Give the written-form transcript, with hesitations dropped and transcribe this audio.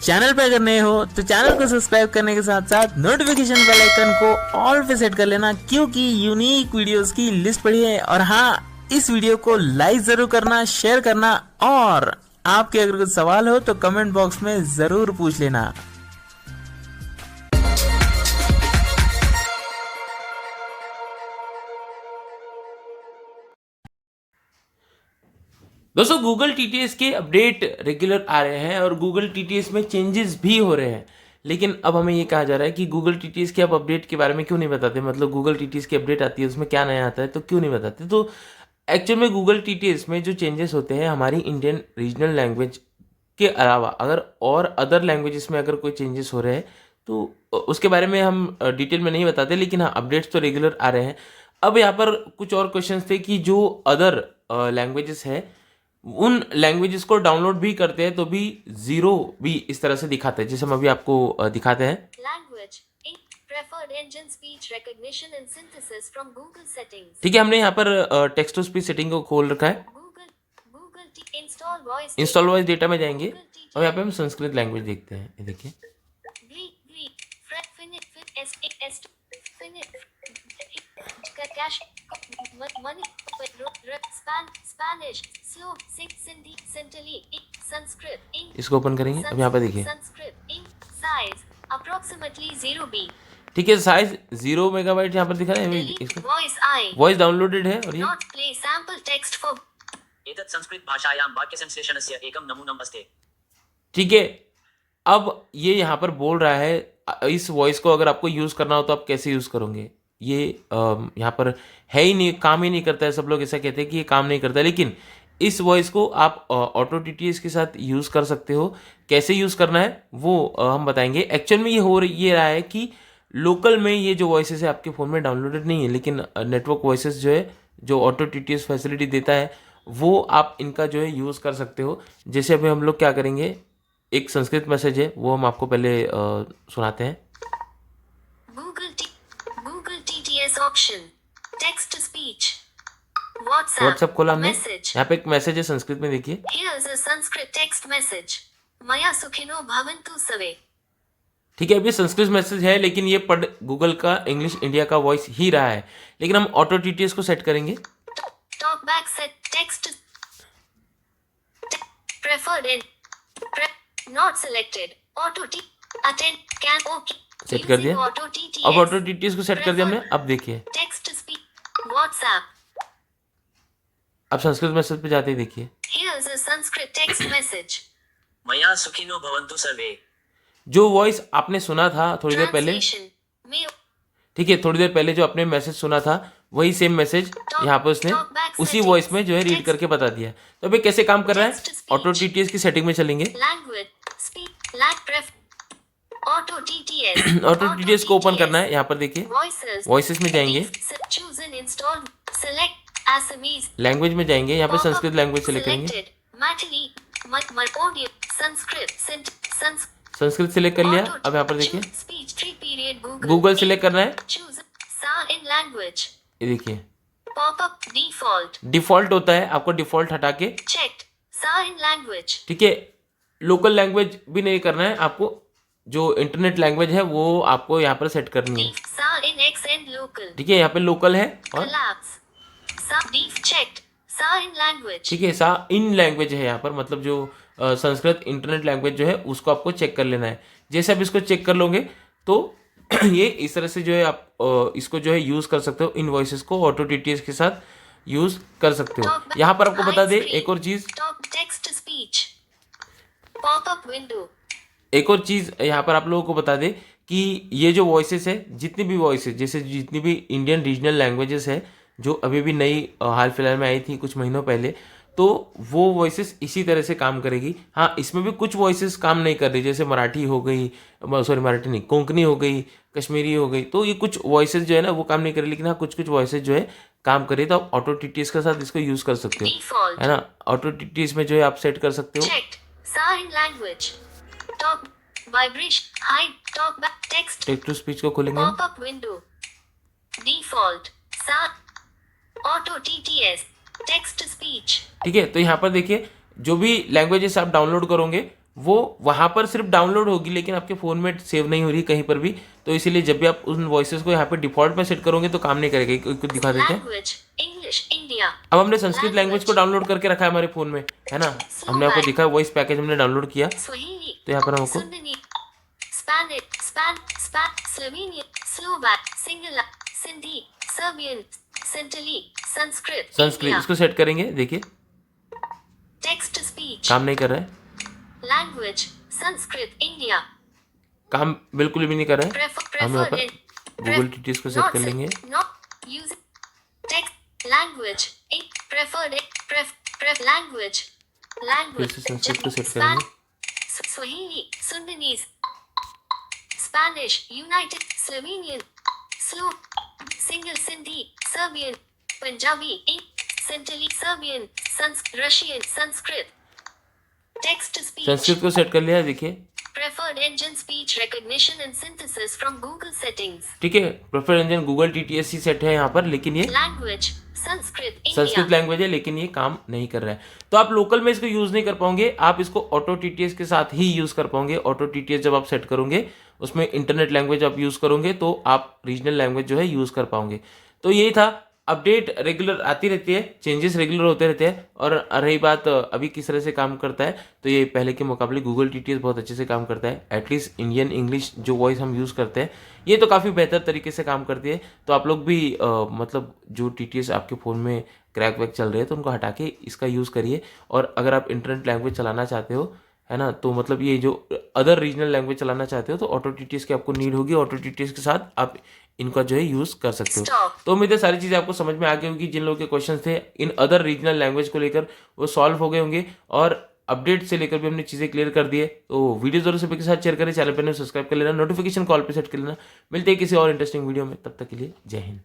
Channel पे अगर नए हो तो चैनल को सब्सक्राइब करने के साथ साथ नोटिफिकेशन बेल आइकन को ऑल पे सेट कर लेना, क्योंकि यूनिक वीडियोस की लिस्ट पड़ी है। और हाँ, इस वीडियो को लाइक जरूर करना, शेयर करना, और आपके अगर कुछ सवाल हो तो कमेंट बॉक्स में जरूर पूछ लेना। दोस्तों, गूगल टीटीएस के अपडेट रेगुलर आ रहे हैं और गूगल टीटीएस में चेंजेस भी हो रहे हैं। लेकिन अब हमें ये कहा जा रहा है कि गूगल टीटीएस के आप अपडेट के बारे में क्यों नहीं बताते, मतलब गूगल टीटीएस की अपडेट आती है उसमें क्या नया आता है तो क्यों नहीं बताते। तो एक्चुअल में गूगल टीटीएस में जो चेंजेस होते हैं हमारी इंडियन रीजनल लैंग्वेज के अलावा अगर और अदर लैंग्वेजेस में अगर कोई चेंजेस हो रहे हैं तो उसके बारे में हम डिटेल में नहीं बताते। लेकिन हाँ, अपडेट्स तो रेगुलर आ रहे हैं। अब यहाँ पर कुछ और क्वेश्चंस थे कि जो अदर लैंग्वेजेस है उन लैंग्वेजेस को डाउनलोड भी करते हैं तो भी जीरो भी इस तरह से दिखाते हैं, जैसे हम अभी आपको दिखाते हैं। Language preferred engine speech recognition and synthesis from Google settings. ठीक है, हमने यहाँ पर टेक्स्ट टू स्पीच सेटिंग को खोल रखा है। गूगल इंस्टॉल वॉइस डेटा में जाएंगे और यहाँ पे हम संस्कृत लैंग्वेज देखते हैं। ये देखिए, इसको ओपन करेंगे। अब यहाँ पे देखिए, ठीक है, साइज 0 मेगाबाइट यहाँ पर दिखा रहा है। इसको वॉइस डाउनलोडेड है और ये संस्कृत भाषायां वाक्य संश्लेषणस्य एकम नमूनम अस्ति। ठीक है, अब ये यहाँ पर बोल रहा है इस वॉइस को अगर आपको यूज़ करना हो तो आप कैसे यूज़ करोगे। ये यहाँ पर है ही नहीं, काम ही नहीं करता है। सब लोग ऐसा कहते हैं कि ये काम नहीं करता, लेकिन इस वॉइस को आप ऑटो टीटीएस के साथ यूज़ कर सकते हो। कैसे यूज़ करना है वो हम बताएंगे। एक्चुअल में ये रहा है कि लोकल में ये जो वॉइसेस है आपके फ़ोन में डाउनलोडेड नहीं है, लेकिन नेटवर्क वॉइसेस जो है जो ऑटो टीटीएस फैसिलिटी देता है वो आप इनका जो है यूज़ कर सकते हो। जैसे अभी हम लोग क्या करेंगे, एक संस्कृत मैसेज है वो हम आपको पहले सुनाते हैं। Google TTS option text to speech WhatsApp खोला हमने, यहाँ पे एक मैसेज है संस्कृत में, देखिए। Here's a Sanskrit text message. मया सुखिनो भवन्तु सर्वे। ठीक है, अभी संस्कृत मैसेज है लेकिन ये पढ़ गूगल का इंग्लिश इंडिया का वॉइस ही रहा है। लेकिन हम ऑटो टीटीएस को सेट करेंगे। Talk back set text preferred in not selected auto T attend can okay set कर दिया। अब ऑटो टीटीएस को सेट कर दिया हमने। अब देखिए टेक्स्ट स्पीक व्हाट्सएप। अब संस्कृत मैसेज पे जाते ही देखिए, Here's a Sanskrit text message. मया सुखिनो भवन्तु सर्वे। जो वॉइस आपने सुना था थोड़ी देर पहले, ठीक है, थोड़ी देर पहले जो आपने मैसेज सुना था वही सेम मैसेज यहाँ पर उसने उसी वॉइस में जो है रीड करके बता दिया। तो अभी कैसे काम कर रहा है, ऑटो टीटीएस की सेटिंग में चलेंगे। ऑटो टीटीएस को ओपन करना है। यहाँ पर देखिए वॉइसेस में जाएंगे, लैंग्वेज में जाएंगे, यहाँ पे संस्कृत लैंग्वेज सेलेक्ट करेंगे। संस्कृत सिलेक्ट कर लिया। अब यहाँ पर देखिए गूगल सिलेक्ट करना है। ये देखिए डिफॉल्ट होता है, आपको डिफॉल्ट हटा के ठीक है, लोकल लैंग्वेज भी नहीं करना है आपको, जो इंटरनेट लैंग्वेज है वो आपको यहाँ पर सेट करनी है। ठीक है, यहाँ पे लोकल है और ठीक है, सा इन लैंग्वेज है यहाँ पर, मतलब जो संस्कृत इंटरनेट लैंग्वेज जो है उसको आपको चेक कर लेना है। जैसे आप इसको चेक कर लोगे तो ये इस तरह से जो है आप इसको जो है यूज़ कर सकते हो। इन वॉइसेस को ऑटो टीटीएस के साथ यूज़ कर सकते हो। यहाँ पर आपको बता दे एक और चीज़, यहाँ पर आप लोगों को बता दे कि ये जो वॉइसेस है, जितनी भी वॉइसेस, जैसे जितनी भी इंडियन रीजनल लैंग्वेजेस है जो अभी भी नई हाल फिलहाल में आई थी कुछ महीनों पहले, तो वो वॉइसेस इसी तरह से काम करेगी। हाँ, इसमें भी कुछ वॉइसेस काम नहीं कर रही, जैसे मराठी हो गई, सॉरी मराठी नहीं, कोंकणी हो गई, कश्मीरी हो गई, तो ये कुछ वॉइसेस जो है ना वो काम नहीं कर रही। लेकिन हाँ, कुछ कुछ वॉइसेस जो है काम करे तो आप ऑटो टीटीएस के साथ इसको यूज़ कर सकते हो, है ना। ऑटो टीटीएस में जो है आप सेट कर सकते हो। टेक्स्ट टू स्पीच को खोलेंगे। Auto TTS text speech. ठीक है, तो यहाँ पर देखिए जो भी लैंग्वेजेस आप डाउनलोड करोगे वो वहाँ पर सिर्फ डाउनलोड होगी, लेकिन आपके फ़ोन में सेव नहीं हो रही कहीं पर भी। तो इसीलिए जब भी आप उन वॉइसेस को यहाँ पे डिफ़ॉल्ट में सेट करोगे तो काम नहीं करेगा। कुछ दिखा देते हैं। Language. English. India. अब हमने संस्कृत लैंग्वेज को डाउनलोड करके रखा है हमारे फ़ोन में, है ना। हमने आपको दिखा वॉइस पैकेज हमने डाउनलोड किया, Swahili. तो यहाँ पर हमको Sundani. Spanish. Slovenian. Slovak. Sinhala. Sindhi. Serbian. Sintali. Sanskrit. Sanskrit India. इसको सेट करेंगे। देखिए Text to speech. काम नहीं कर रहा है, Language. Sanskrit. India. काम बिल्कुल भी नहीं कर रहा है। हम यहाँ Preferred पर in गूगल टीटीएस को सेट कर लेंगे। not use text language preferred language फिर से संस्कृत को सेट करेंगे। Swahili, Sundanese, Spanish, United, Slovenian, Single, Sindhi, Serbian, Punjabi, Sintali, Serbian, Russian, Sanskrit. Text to speech. Sanskrit को सेट कर लिया। देखिए Preferred engine speech recognition and synthesis from Google settings. ठीक है, प्रेफर इंजन गूगल टीटीएस ही set है यहाँ पर, लेकिन ये Language, Sanskrit, India. Sanskrit language है, लेकिन ये काम नहीं कर रहा है। तो आप लोकल में इसको यूज़ नहीं कर पाओगे, आप इसको ऑटो टीटीएस के साथ ही यूज़ कर पाओगे। ऑटो टीटीएस जब आप सेट करोगे, उसमें इंटरनेट लैंग्वेज आप यूज़ करोगे, तो आप रीजनल लैंग्वेज जो है यूज़ कर पाओगे। तो यही था, अपडेट रेगुलर आती रहती है, चेंजेस रेगुलर होते रहते हैं। और रही बात अभी किस तरह से काम करता है, तो ये पहले के मुकाबले गूगल टीटीएस बहुत अच्छे से काम करता है। एटलीस्ट इंडियन इंग्लिश जो वॉइस हम यूज़ करते हैं, ये तो काफ़ी बेहतर तरीके से काम करती है। तो आप लोग भी मतलब जो टीटीएस आपके फ़ोन में क्रैक वैक चल रहे हैं, तो उनको हटा के इसका यूज़ करिए। और अगर आप इंटरनेट लैंग्वेज चलाना चाहते हो, है ना, तो मतलब ये जो अदर रीजनल लैंग्वेज चलाना चाहते हो, तो ऑटो टीटीएस की आपको नीड होगी। ऑटो टीटीएस के साथ आप इनका जो है यूज़ कर सकते हो। Stop. तो उम्मीद है सारी चीज़ें आपको समझ में आ गई होगी। जिन लोगों के क्वेश्चन थे इन अदर रीजनल लैंग्वेज को लेकर, वो सॉल्व हो गए होंगे। और अपडेट से लेकर भी हमने चीज़ें क्लियर कर दी है। तो वीडियो जरूर सभी के साथ शेयर करें, चैनल पर सब्सक्राइब कर लेना, नोटिफिकेशन कॉल पर सेट कर लेना। मिलते हैं किसी और इंटरेस्टिंग वीडियो में, तब तक के लिए जय हिंद।